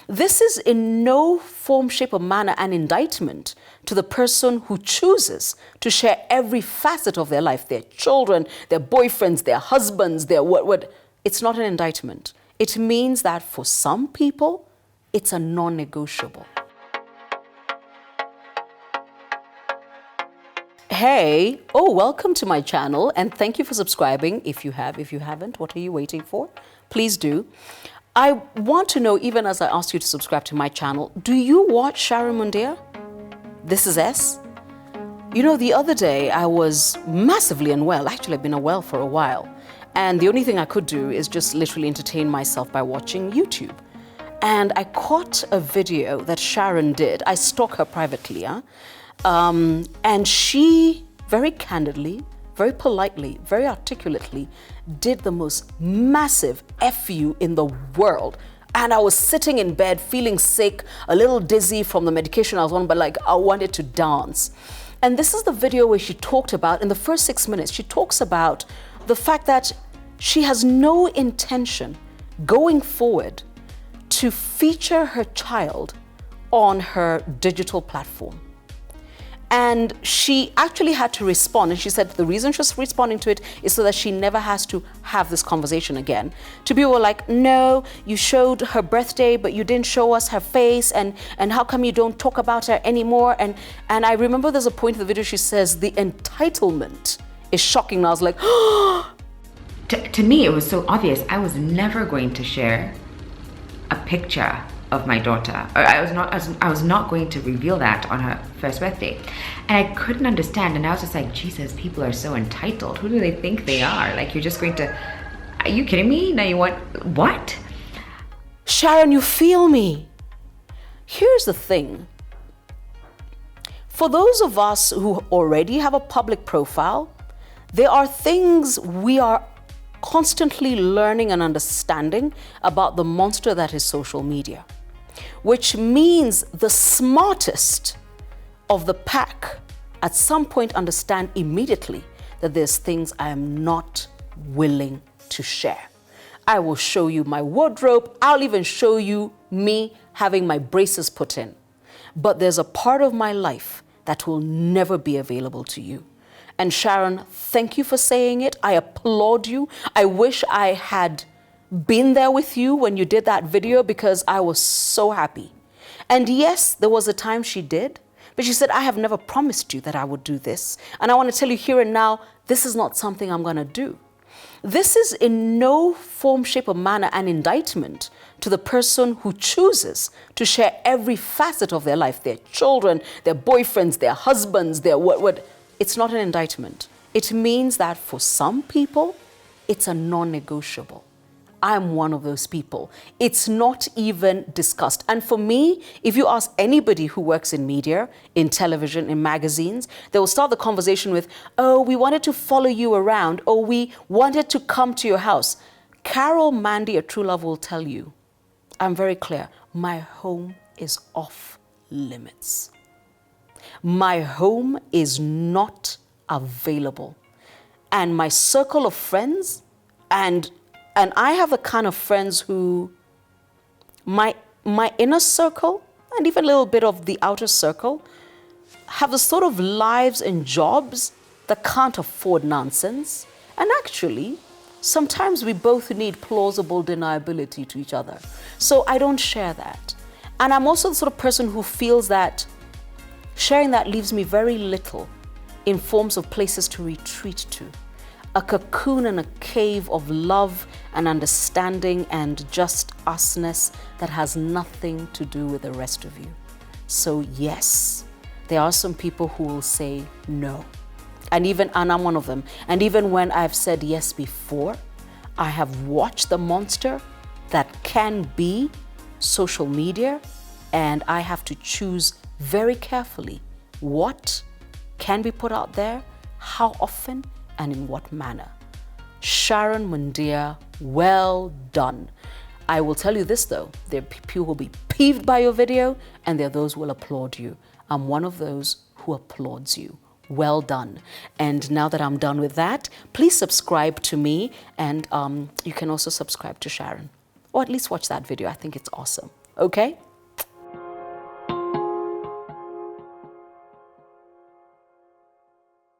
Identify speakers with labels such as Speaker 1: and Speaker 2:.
Speaker 1: This is in no form, shape, or manner an indictment to the person who chooses to share every facet of their life, their children, their boyfriends, their husbands, their what. It's not an indictment. It means that for some people, it's a non-negotiable. Hey, welcome to my channel, and thank you for subscribing. If you have, if you haven't, what are you waiting for? Please do. I want to know, even as I ask you to subscribe to my channel, do you watch Sharon Mundia? This is Ess. You know, the other day I was massively unwell. Actually, I've been unwell for a while. And the only thing I could do is just literally entertain myself by watching YouTube. And I caught a video that Sharon did. I stalk her privately, and she very candidly, very politely, very articulately did the most massive FU in the world. And I was sitting in bed feeling sick, a little dizzy from the medication I was on, but like I wanted to dance. And this is the video where she talked about, in the first 6 minutes, she talks about the fact that she has no intention going forward to feature her child on her digital platform. And she actually had to respond, and she said the reason she's responding to it is so that she never has to have this conversation again. To people were like, no, you showed her birthday, but you didn't show us her face, and how come you don't talk about her anymore? And I remember there's a point in the video she says, the entitlement is shocking. And I was like,
Speaker 2: To me, it was so obvious. I was never going to share a picture of my daughter, or I was not going to reveal that on her first birthday. And I couldn't understand, and I was just like, Jesus, people are so entitled. Who do they think they are? Like, you're just going to, are you kidding me? Now you want, what?
Speaker 1: Sharon, you feel me? Here's the thing. For those of us who already have a public profile, there are things we are constantly learning and understanding about the monster that is social media, which means the smartest of the pack at some point understand immediately that there's things I am not willing to share. I will show you my wardrobe. I'll even show you me having my braces put in. But there's a part of my life that will never be available to you. And Sharon, thank you for saying it. I applaud you. I wish I had been there with you when you did that video, because I was so happy. And yes, there was a time she did, but she said, I have never promised you that I would do this. And I want to tell you here and now, this is not something I'm going to do. This is in no form, shape, or manner an indictment to the person who chooses to share every facet of their life, their children, their boyfriends, their husbands, their what. It's not an indictment. It means that for some people, it's a non-negotiable. I'm one of those people. It's not even discussed. And for me, if you ask anybody who works in media, in television, in magazines, they will start the conversation with, oh, we wanted to follow you around, or we wanted to come to your house. Carol Mandy, a true love, will tell you, I'm very clear, my home is off limits. My home is not available. And my circle of friends, and I have the kind of friends who, my inner circle, and even a little bit of the outer circle, have the sort of lives and jobs that can't afford nonsense. And actually, sometimes we both need plausible deniability to each other. So I don't share that. And I'm also the sort of person who feels that sharing that leaves me very little in forms of places to retreat to. A cocoon and a cave of love and understanding and just usness that has nothing to do with the rest of you. So yes, there are some people who will say no. And I'm one of them. And even when I've said yes before, I have watched the monster that can be social media, and I have to choose very carefully what can be put out there, how often, and in what manner. Sharon Mundia, well done. I will tell you this though, there are people who will be peeved by your video, and there are those who will applaud you. I'm one of those who applauds you. Well done. And now that I'm done with that, please subscribe to me, and you can also subscribe to Sharon, or at least watch that video. I think it's awesome. Okay?